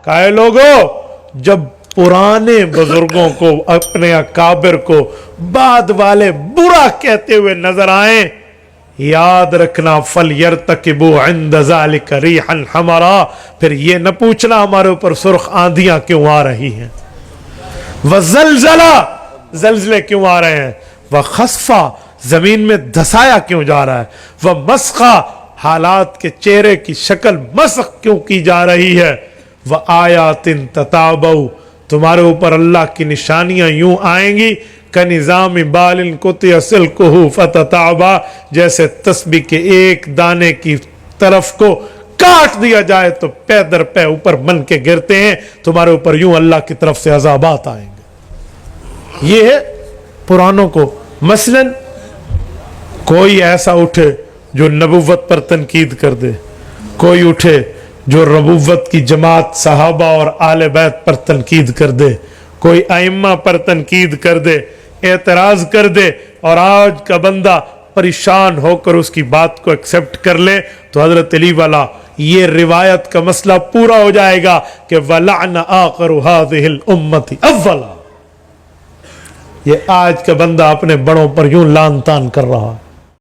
کہا لوگوں جب پرانے بزرگوں کو اپنے اکابر کو بعد والے برا کہتے ہوئے نظر آئیں یاد رکھنا فَلْيَرْتَقِبُوا عِنْدَ ذَلِكَ رِيحًا حَمَرًا پھر یہ نہ پوچھنا ہمارے اوپر سرخ آندھیاں کیوں آ رہی ہیں وَزَلْزَلَا زلزلے کیوں آ رہے ہیں وَخَسْفَا زمین میں دھسایا کیوں جا رہا ہے وَمَسْخَا حالات کے چہرے کی شکل مسخ کیوں کی جا رہی ہے وَآيَاتٍ تَتَابَوْا تمہارے اوپر اللہ کی نشانیاں یوں آئیں گی کَنِظَامِ بَالٍ قُطِعَ سِلْكُهُ فَتَتَعْبَا جیسے تسبیح کے ایک دانے کی طرف کو کاٹ دیا جائے تو پے در پے اوپر من کے گرتے ہیں تمہارے اوپر یوں اللہ کی طرف سے عذابات آئیں گے یہ ہے پرانوں کو مثلا کوئی ایسا اٹھے جو نبوت پر تنقید کر دے کوئی اٹھے جو نبوت کی جماعت صحابہ اور آل بیت پر تنقید کر دے کوئی ائمہ پر تنقید کر دے اعتراض کر دے اور آج کا بندہ پریشان ہو کر اس کی بات کو ایکسپٹ کر لے تو حضرت علی والا یہ روایت کا مسئلہ پورا ہو جائے گا کہ وَلَعْنَ آخَرُ هَذِهِ الْأُمَّةِ أَوَّلًا یہ آج کا بندہ اپنے بڑوں پر یوں لان تان کر رہا